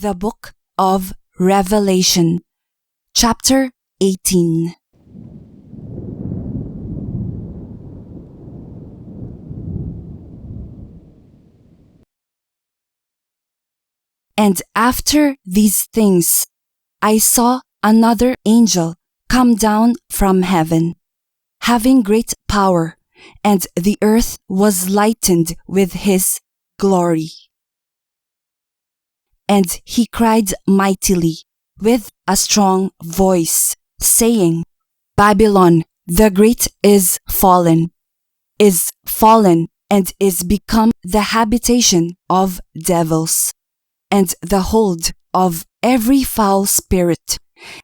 The Book of Revelation, Chapter 18. And after these things, I saw another angel come down from heaven, having great power, and the earth was lightened with his glory. And he cried mightily with a strong voice, saying, Babylon the Great is fallen, and is become the habitation of devils, and the hold of every foul spirit,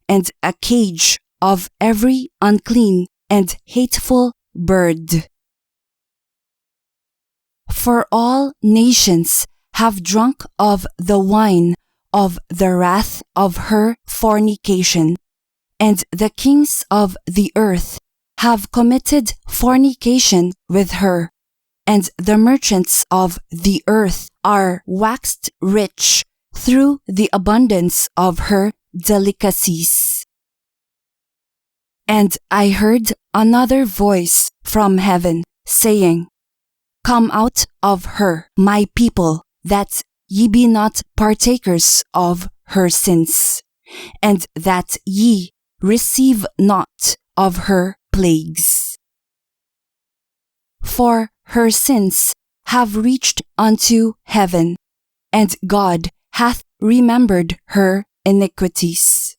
and a cage of every unclean and hateful bird. For all nations have drunk of the wine of the wrath of her fornication, and the kings of the earth have committed fornication with her, and the merchants of the earth are waxed rich through the abundance of her delicacies. And I heard another voice from heaven, saying, Come out of her, my people, that ye be not partakers of her sins, and that ye receive not of her plagues. For her sins have reached unto heaven, and God hath remembered her iniquities.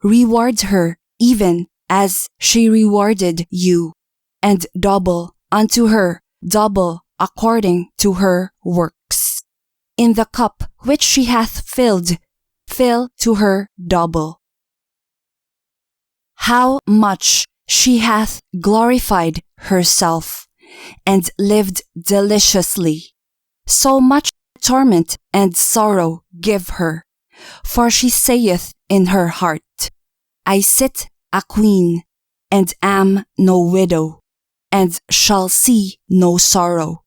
Reward her even as she rewarded you, and double unto her, double according to her works. In the cup which she hath filled, fill to her double. How much she hath glorified herself, and lived deliciously, so much torment and sorrow give her. For she saith in her heart, I sit a queen, and am no widow, and shall see no sorrow.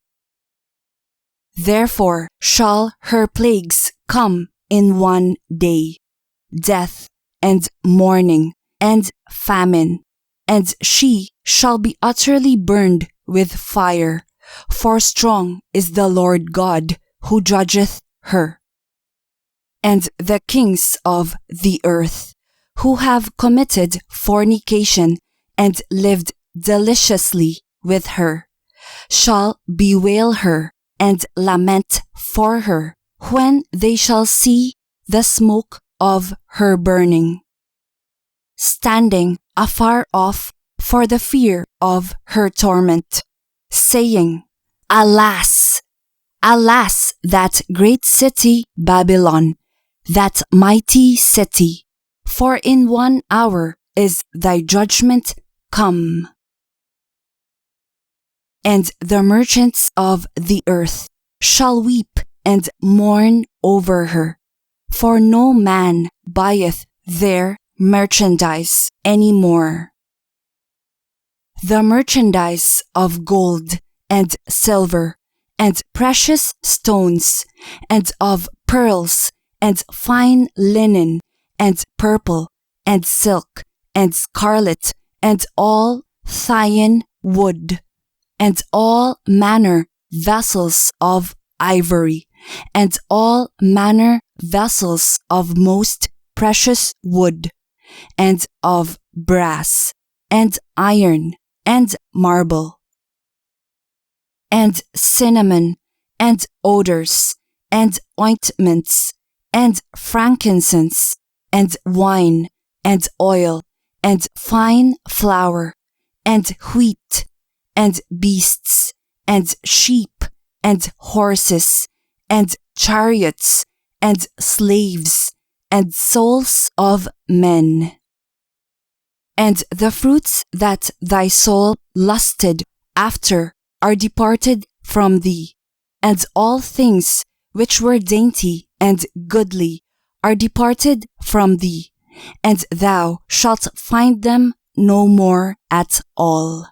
Therefore shall her plagues come in one day, death, and mourning, and famine, and she shall be utterly burned with fire, for strong is the Lord God who judgeth her. And the kings of the earth, who have committed fornication and lived deliciously with her, shall bewail her and lament for her when they shall see the smoke of her burning, standing afar off for the fear of her torment, saying, Alas! Alas, that great city Babylon, that mighty city, for in 1 hour is thy judgment come. And the merchants of the earth shall weep and mourn over her, for no man buyeth their merchandise any more. The merchandise of gold and silver, and precious stones, and of pearls, and fine linen, and purple, and silk, and scarlet, and all Thyine wood, and all manner vessels of ivory, and all manner vessels of most precious wood, and of brass, and iron, and marble, and cinnamon, and odours, and ointments, and frankincense, and wine, and oil, and fine flour, and wheat, and beasts, and sheep, and horses, and chariots, and slaves, and souls of men. And the fruits that thy soul lusted after are departed from thee, and all things which were dainty and goodly are departed from thee, and thou shalt find them no more at all.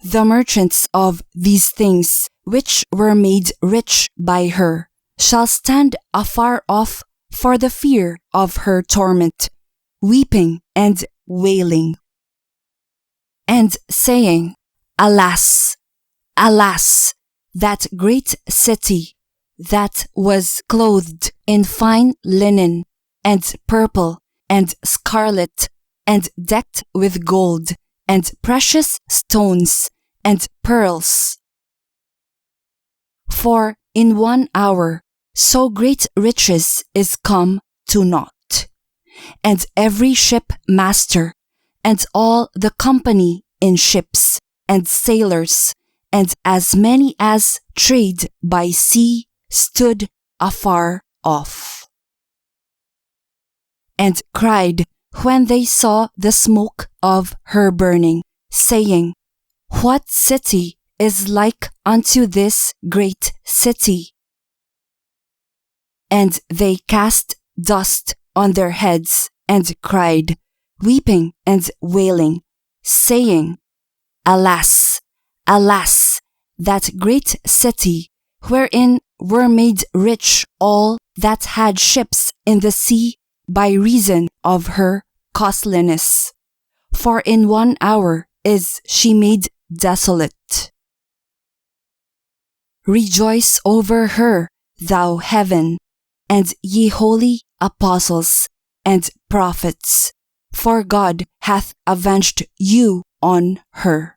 The merchants of these things which were made rich by her shall stand afar off for the fear of her torment, weeping and wailing, and saying, Alas, alas, that great city that was clothed in fine linen, and purple, and scarlet, and decked with gold, and precious stones, and pearls. For in 1 hour so great riches is come to naught, and every ship master, and all the company in ships, and sailors, and as many as trade by sea, stood afar off, and cried when they saw the smoke of her burning, saying, What city is like unto this great city? And they cast dust on their heads, and cried, weeping and wailing, saying, Alas, alas, that great city, wherein were made rich all that had ships in the sea by reason of her costliness. For in 1 hour is she made desolate. Rejoice over her, thou heaven, and ye holy apostles and prophets, for God hath avenged you on her.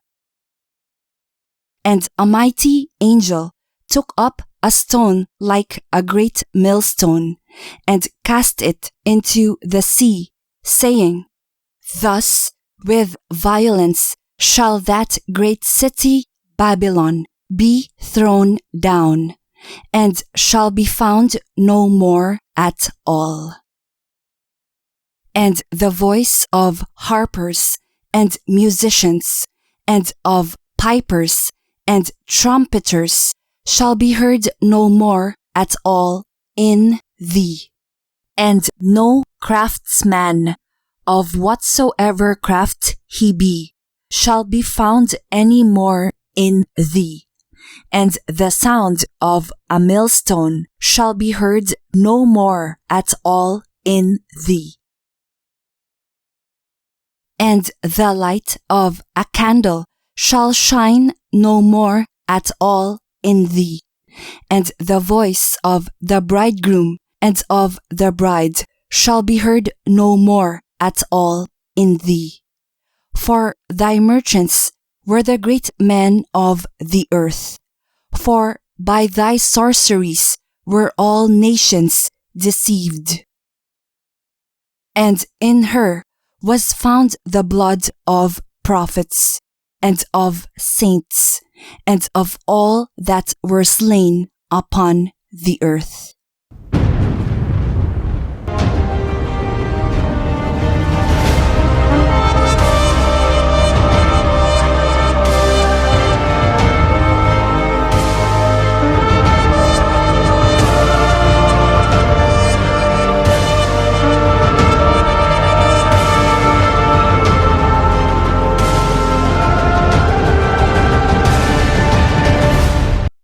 And a mighty angel took up a stone like a great millstone, and cast it into the sea, saying, Thus with violence shall that great city Babylon be thrown down, and shall be found no more at all. And the voice of harpers and musicians, and of pipers and trumpeters shall be heard no more at all in thee. And no craftsman, of whatsoever craft he be, shall be found any more in thee. And the sound of a millstone shall be heard no more at all in thee. And the light of a candle shall shine no more at all in thee. And the voice of the bridegroom and of the bride shall be heard no more at all in thee. For thy merchants were the great men of the earth. For by thy sorceries were all nations deceived. And in her was found the blood of prophets, and of saints, and of all that were slain upon the earth.